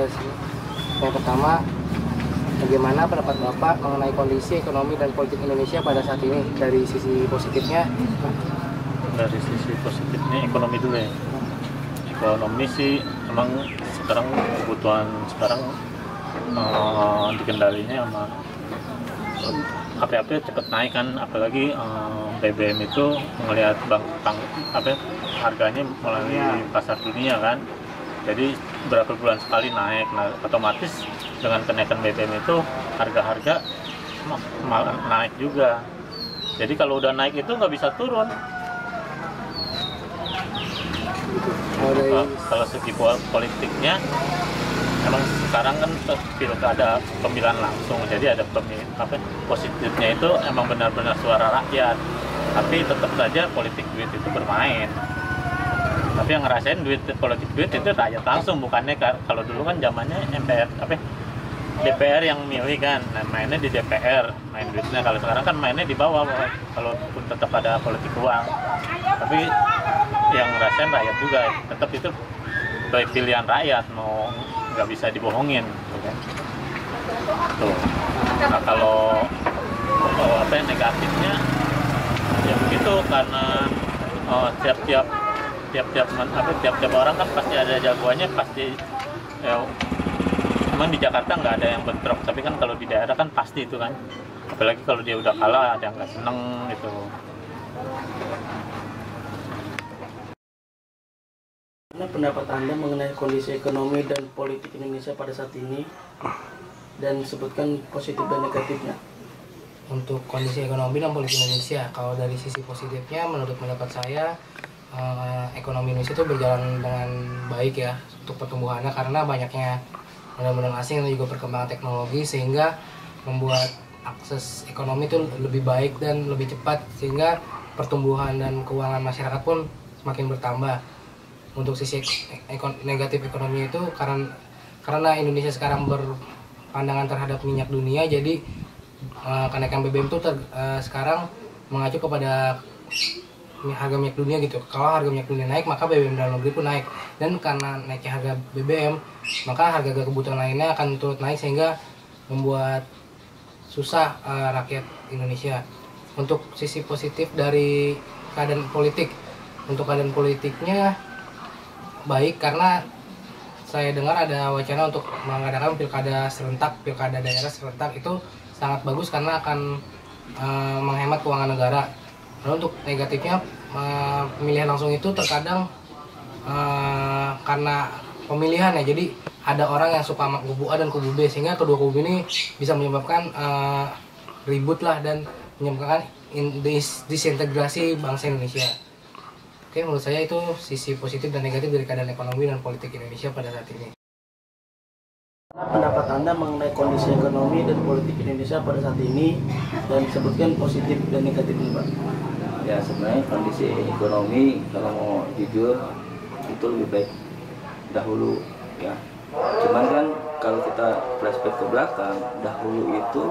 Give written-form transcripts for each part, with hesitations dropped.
ke sini. Yang pertama, bagaimana pendapat Bapak mengenai kondisi ekonomi dan politik Indonesia pada saat ini dari sisi positifnya? Dari sisi positifnya ekonomi dulu ya. Ekonomi sih emang sekarang kebutuhan sekarang dikendalinya sama apa-apa cepet naik kan, apalagi BBM itu melihat harganya melalui pasar dunia kan, jadi berapa bulan sekali naik. Nah, otomatis dengan kenaikan BBM itu harga-harga naik juga, jadi kalau udah naik itu nggak bisa turun. Kalau segi politiknya emang sekarang kan pilkada pemilihan langsung, jadi ada positifnya itu emang benar-benar suara rakyat, tapi tetap saja politik duit itu bermain. Tapi yang ngerasain politik duit itu rakyat langsung, bukannya kalau dulu kan zamannya DPR yang milih kan, nah, mainnya di DPR main duitnya. Kalau sekarang kan mainnya di bawah, kalaupun tetap ada politik uang, tapi yang ngerasain rakyat juga, tetap itu baik pilihan rakyat, mau nggak bisa dibohongin gitu kan. Tuh. Nah, kalau negatifnya ya begitu, karena tiap orang kan pasti ada jagoannya, pasti ya, memang di Jakarta nggak ada yang bentrok, tapi kan kalau di daerah kan pasti itu kan, apalagi kalau dia udah kalah ada yang nggak seneng gitu. Pendapat Anda mengenai kondisi ekonomi dan politik Indonesia pada saat ini, dan sebutkan positif dan negatifnya. Untuk kondisi ekonomi dan politik Indonesia, kalau dari sisi positifnya, menurut pendapat saya, ekonomi Indonesia itu berjalan dengan baik ya untuk pertumbuhannya, karena banyaknya modal-modal asing dan juga perkembangan teknologi, sehingga membuat akses ekonomi itu lebih baik dan lebih cepat, sehingga pertumbuhan dan keuangan masyarakat pun semakin bertambah. Untuk sisi negatif ekonomi itu karena Indonesia sekarang berpandangan terhadap minyak dunia, jadi kenaikan BBM itu sekarang mengacu kepada harga minyak dunia gitu. Kalau harga minyak dunia naik, maka BBM dalam negeri pun naik, dan karena naiknya harga BBM, maka harga kebutuhan lainnya akan turut naik, sehingga membuat susah rakyat Indonesia. Untuk sisi positif dari keadaan politik, untuk keadaan politiknya baik, karena saya dengar ada wacana untuk mengadakan pilkada daerah serentak, itu sangat bagus karena akan menghemat keuangan negara. Lalu untuk negatifnya, pemilihan langsung itu terkadang karena pemilihan ya, jadi ada orang yang suka sama kubu A dan kubu B, sehingga kedua kubu ini bisa menyebabkan ribut lah, dan menyebabkan disintegrasi bangsa Indonesia. Oke, menurut saya itu sisi positif dan negatif dari keadaan ekonomi dan politik Indonesia pada saat ini. Pendapat Anda mengenai kondisi ekonomi dan politik Indonesia pada saat ini, dan disebutkan positif dan negatifnya, Pak. Ya, sebenarnya kondisi ekonomi kalau mau jujur itu lebih baik dahulu ya. Cuman kan kalau kita flashback ke belakang, dahulu itu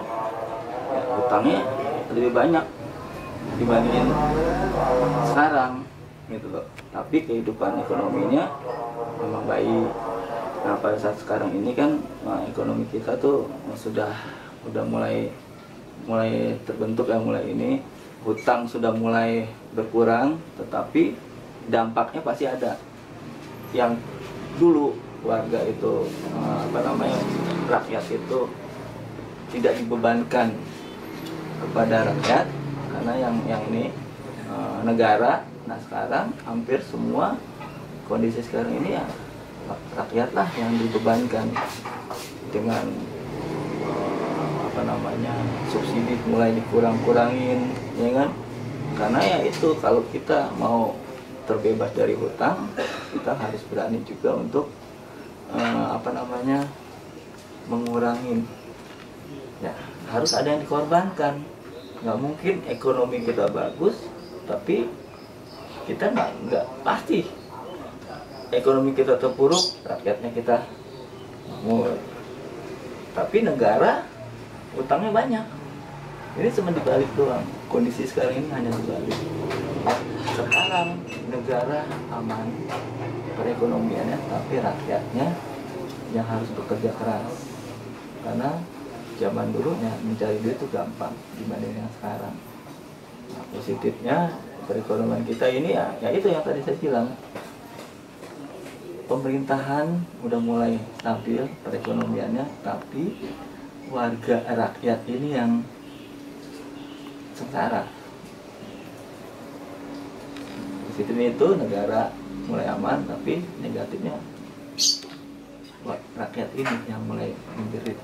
ya, hutangnya lebih banyak dibandingin sekarang gitu loh. Tapi kehidupan ekonominya memang baik. Nah, pada saat sekarang ini kan ekonomi kita tuh udah mulai terbentuk ya, mulai ini hutang sudah mulai berkurang, tetapi dampaknya pasti ada. Yang dulu warga itu rakyat itu tidak dibebankan kepada rakyat karena yang ini negara. Nah, sekarang hampir semua kondisi sekarang ini ya rakyatlah yang dibebankan dengan subsidi mulai dikurang-kurangin, ya kan? Karena ya itu, kalau kita mau terbebas dari hutang, kita harus berani juga untuk mengurangin. Ya, harus ada yang dikorbankan. Nggak mungkin ekonomi kita bagus, tapi kita nggak pasti ekonomi kita terpuruk, rakyatnya kita makmur. Tapi negara utangnya banyak. Ini cuma dibalik doang. Kondisi sekarang ini hanya dibalik. Sekarang negara aman perekonomiannya, tapi rakyatnya yang harus bekerja keras. Karena zaman dulunya mencari duit itu gampang dibanding yang sekarang. Nah, positifnya perekonomian kita ini ya itu yang tadi saya bilang, pemerintahan udah mulai stabil perekonomiannya, tapi warga rakyat ini yang sengsara. Positifnya itu negara mulai aman, tapi negatifnya rakyat ini yang mulai menjerit.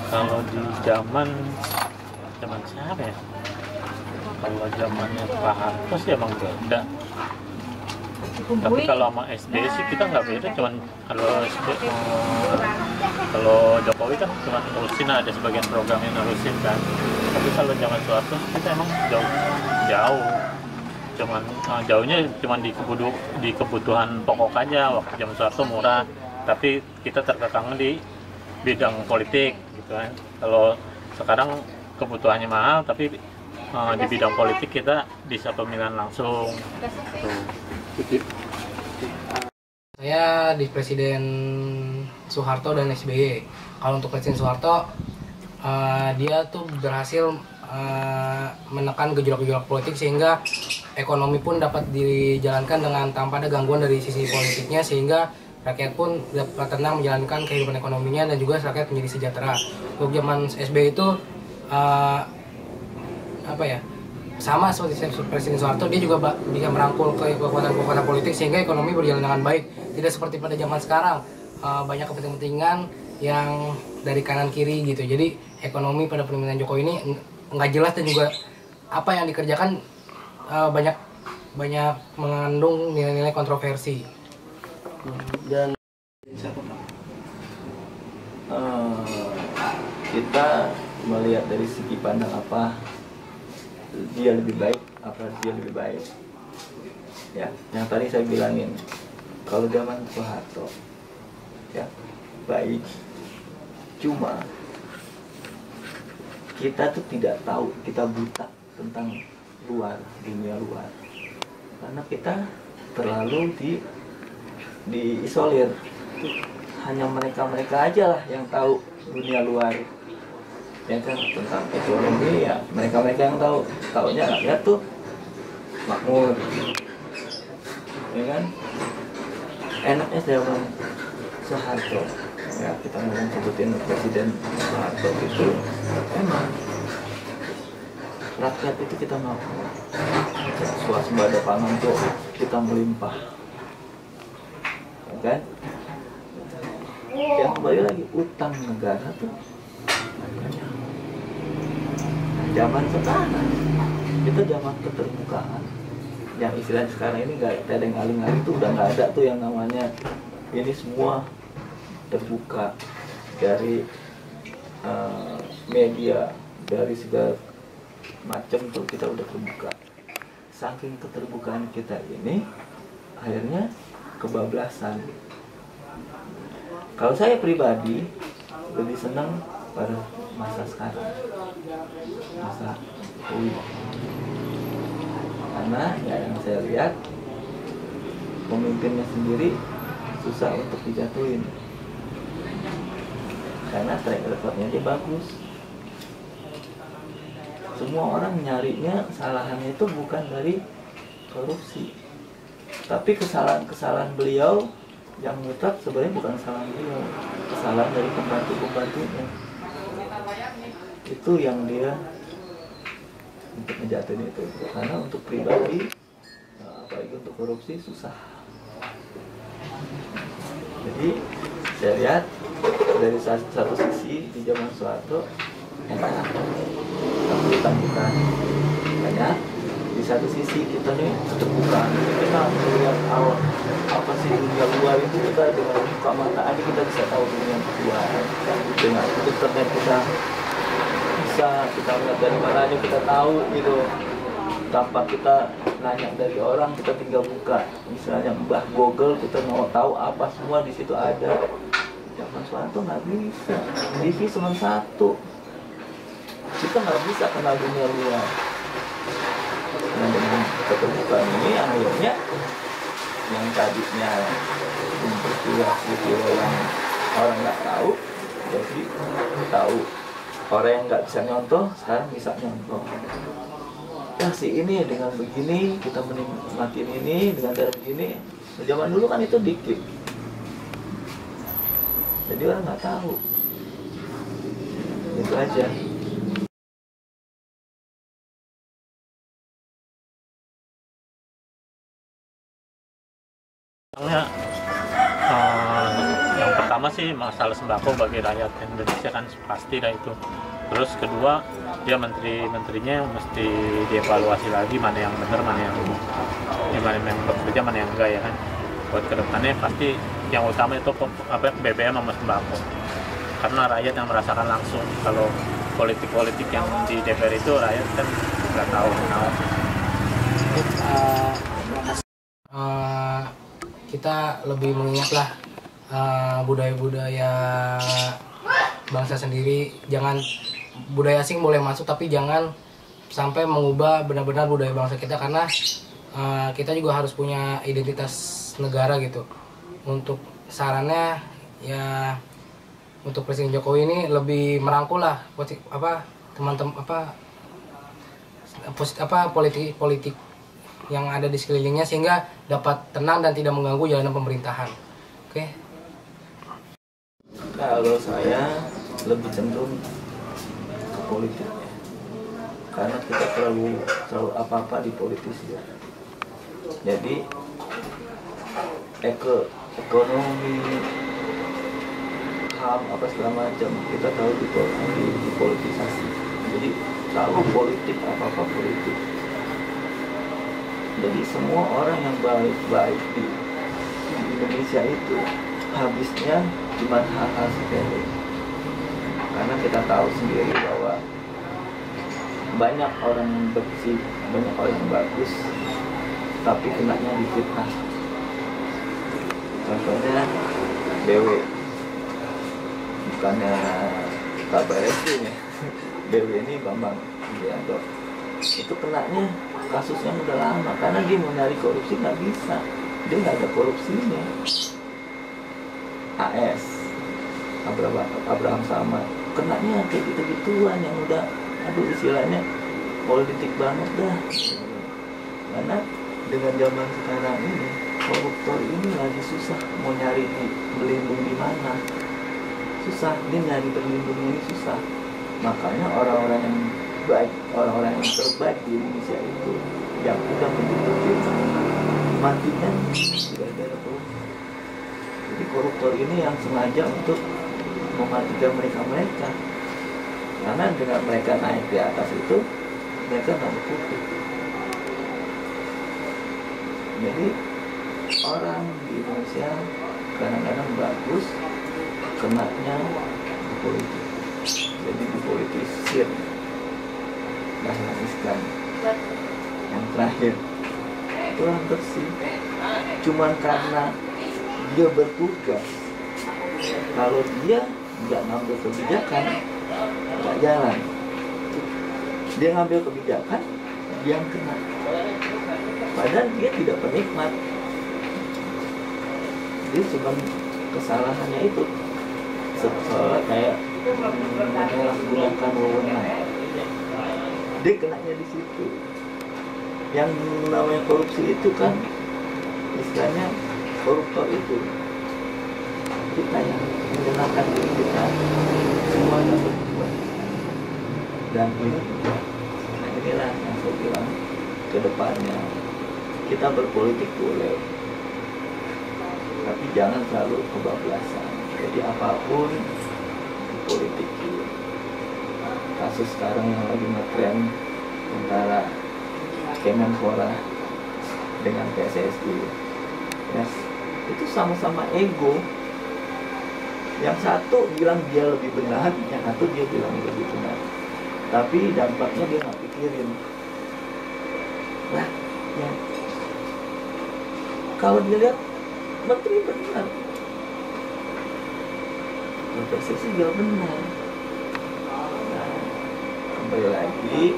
Kalau di zaman siapa ya? Kalau zamannya Pak Harto sih emang beda. Tapi kalau sama SBY sih kita nggak beda, cuman kalau kalau Jokowi kan cuma nerusin, ada sebagian program yang nerusin kan. Tapi kalau zaman Soeharto kita emang jauh. Cuman jauhnya cuman di kebutuhan pokok aja. Waktu zaman Soeharto murah, tapi kita terkekang di bidang politik gitu kan. Kalau sekarang kebutuhannya mahal, tapi di bidang politik kita bisa pemilihan langsung. Tuh. Saya di Presiden Soeharto dan SBY. Kalau untuk Presiden Soeharto, dia tuh berhasil menekan gejolak-gejolak politik sehingga ekonomi pun dapat dijalankan dengan tanpa ada gangguan dari sisi politiknya, sehingga rakyat pun dapat tenang menjalankan kehidupan ekonominya dan juga rakyat menjadi sejahtera. Untuk zaman SBY itu sama seperti Presiden Soeharto, dia juga bisa merangkul kekuatan-kekuatan politik sehingga ekonomi berjalan dengan baik. Tidak seperti pada zaman sekarang, banyak kepentingan yang dari kanan kiri gitu. Jadi ekonomi pada pemerintahan Jokowi ini nggak jelas, dan juga apa yang dikerjakan banyak mengandung nilai-nilai kontroversi. Dan kita melihat dari segi pandang apa dia lebih baik, apa dia lebih baik. Ya, yang tadi saya bilangin, kalau zaman Soeharto ya baik, cuma kita tuh tidak tahu, kita buta tentang dunia luar, karena kita terlalu diisolir. Hanya mereka aja lah yang tahu dunia luar, ya kan, tentang ekonomi ya mereka yang taunya rakyat tuh makmur, ya kan. Enaknya zaman Soeharto, ya kita ngomong sebutin Presiden Soeharto itu, emang rakyat itu kita makmur, swasembada pangan tuh kita melimpah, ya kan. Yang kembali lagi, utang negara tuh zaman sekarang itu zaman keterbukaan. Yang istilah sekarang ini nggak ada yang aling-aling, tuh udah nggak ada tuh yang namanya ini, semua terbuka dari media, dari segala macam tuh kita udah terbuka. Saking keterbukaan kita ini akhirnya kebablasan. Kalau saya pribadi lebih senang pada masa sekarang, masa Jokowi, karena ya yang saya lihat pemimpinnya sendiri susah untuk dijatuhin, karena track recordnya dia bagus. Semua orang nyarinya kesalahannya itu bukan dari korupsi, tapi kesalahan beliau yang mutlak sebenarnya bukan kesalahan beliau, kesalahan dari pembantu-pembantunya. Itu yang dia untuk ngejatuhin itu, karena untuk pribadi apalagi untuk korupsi susah. Jadi saya lihat dari satu sisi di zaman Soeharto enak, bukan banyak. Di satu sisi kita nih terbuka, kita melihat apa sih dunia luar itu, kita dengan buka mata aja kita bisa tahu dunia luar. Dengan internet kita bisa kita lihat dari mana aja kita tahu gitu, tanpa kita nanya dari orang, kita tinggal buka misalnya Mbah Google, kita mau tahu apa semua di situ ada. Zaman Soeharto nggak bisa, TV cuma satu, kita kita nggak bisa kenal dunia luar. Nah, dengan keterbukaan ini akhirnya yang tadinya peristiwa yang orang nggak tahu jadi tahu. Orang yang nggak bisa nyontoh sekarang bisa nyontoh. Ya si ini dengan begini kita menikmatin ini dengan cara begini. Zaman dulu kan itu dikit, jadi orang nggak tahu. Itu aja. Soalnya yang pertama sih masalah sembako bagi rakyat Indonesia kan pasti lah itu. Terus kedua, dia menterinya mesti dievaluasi lagi mana yang benar, mana yang bekerja, mana yang enggak ya kan. Buat kedepannya pasti yang utama itu BBM sama sembako. Karena rakyat yang merasakan langsung. Kalau politik-politik yang di DPR itu rakyat kan nggak tahu. Kita lebih mengingatlah budaya-budaya bangsa sendiri. Jangan budaya asing boleh masuk, tapi jangan sampai mengubah benar-benar budaya bangsa kita, karena kita juga harus punya identitas negara gitu. Untuk sarannya ya untuk Presiden Jokowi ini lebih merangkul lah teman-teman politik yang ada di sekelilingnya sehingga dapat tenang dan tidak mengganggu jalanan pemerintahan. Oke. Kalau saya lebih cenderung ke politik, karena kita terlalu apa-apa di politis ya. Jadi ekonomi, HAM apa segala macam kita tahu dipolitisasi. Jadi selalu politik, apa-apa politik. Jadi semua orang yang baik-baik di Indonesia itu habisnya cuma hal-hal sepele. Karena kita tahu sendiri bahwa banyak orang yang bersih, banyak orang yang bagus, tapi kenanya difitnah. Contohnya BW, bukannya kabar itu ya. BW ini Bambang Wijayanto. Itu kenanya kasusnya udah lama karena dia mau nyari korupsi nggak bisa, dia nggak ada korupsinya. AS Abraham sama kenanya kayak gitu-gituan yang udah istilahnya politik banget dah. Karena dengan zaman sekarang ini koruptor ini lagi susah mau nyari berlindung di mana, susah, dia nyari berlindung ini susah. Makanya orang-orang yang baik, orang-orang yang terbaik di Indonesia itu yang udah menduduki matinya gara-gara korupsi. Jadi koruptor ini yang sengaja untuk mematikan mereka, karena dengan mereka naik di atas itu mereka nggak berkutik. Jadi orang di Indonesia kadang-kadang bagus, kenanya di politik, jadi dipolitisir. Iskan yang terakhir itu orang bersih, cuman karena dia bertugas. Kalau dia nggak ngambil kebijakan nggak jalan, dia ngambil kebijakan dia yang kena, padahal dia tidak penikmat. Dia cuma kesalahannya itu seolah kayak menyalahgunakan wewenang. Dia kenanya di situ. Yang namanya korupsi itu kan istilahnya koruptor itu kita yang menggunakan diri kita semuanya berbuat. Dan inilah yang saya bilang ke depannya kita berpolitik boleh, tapi jangan terlalu kebablasan. Jadi apapun di politik itu. Kasus sekarang yang lagi ngetren antara Kemenpora dengan PSSI, yes, itu sama-sama ego. Yang satu bilang dia lebih benar, yang satu dia bilang lebih benar, tapi dampaknya dia nggak pikirin. Nah, ya, kalau dilihat menteri benar, PSSI juga benar. kembali lagi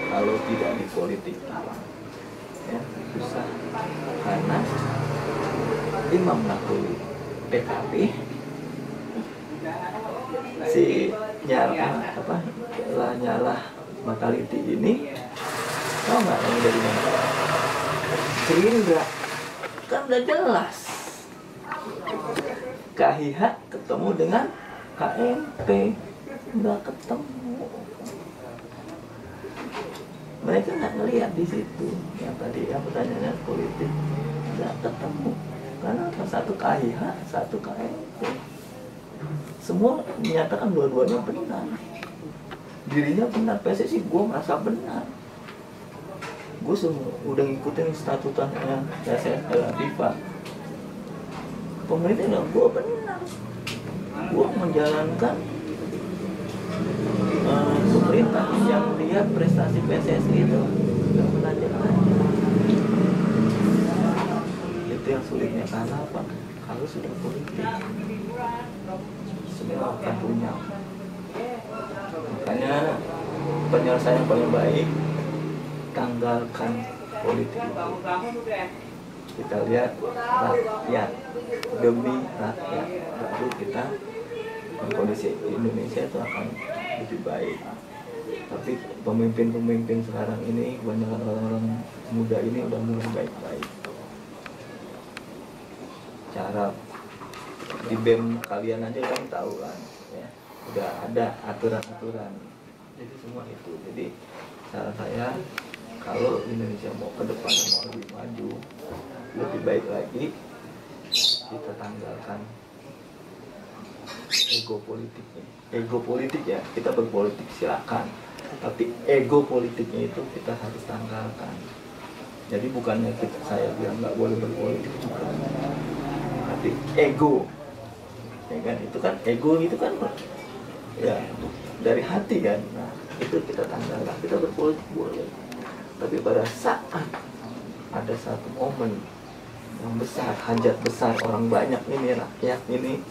kalau tidak di politik ya susah, karena Imam Nahrawi PKB si Nyala Mataliti ini tau nggak yang dari mana? Gerindra. Kan udah jelas KHH ketemu dengan KMP, udah ketemu. Mereka nggak ngelihat di situ yang tadi yang pertanyaannya politik, nggak ketemu karena satu KHH satu KMP. Semua menyatakan dua-duanya benar, dirinya benar. PSSI gue merasa benar, gue semua udah ngikutin statutanya FIFA. Pemerintah bilang gue benar, gue menjalankan pemerintah yang lihat prestasi PSSI itu yang belajar aja. Itu yang sulitnya, karena apa? Kalau sudah politik semua akan runyam. Makanya penyelesaian yang paling baik, tanggalkan politik itu. Kita lihat rakyat, demi rakyat, baru kita kondisi Indonesia itu akan lebih baik. Tapi pemimpin-pemimpin sekarang ini, kebanyakan orang-orang muda ini udah mulai baik-baik. Cara di BEM kalian aja kan tahu kan, ya, udah ada aturan-aturan. Jadi semua itu. Jadi cara saya, kalau Indonesia mau ke depan, mau lebih maju, lebih baik lagi, kita tanggalkan ego politiknya. Ego politik ya, kita berpolitik silakan, tapi ego politiknya itu kita harus tanggalkan. Jadi bukannya saya bilang nggak boleh berpolitik, bukan. Tapi ego, ya kan, itu kan ego itu kan ya dari hati kan. Nah, itu kita tanggalkan. Kita berpolitik boleh, tapi pada saat ada satu momen yang besar, hajat besar orang banyak ini, rakyat ini,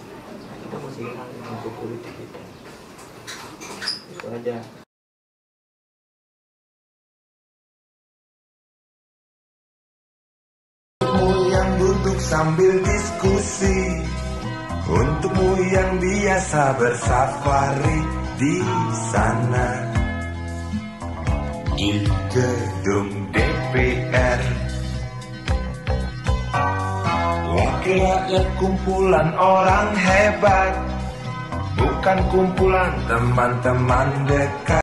kita mesti hilangin ego politik itu. Itu aja. Yang duduk sambil diskusi, untukmu yang biasa bersafari di sana di gedung DPR. Wakil rakyat kumpulan orang hebat, bukan kumpulan teman-teman dekat.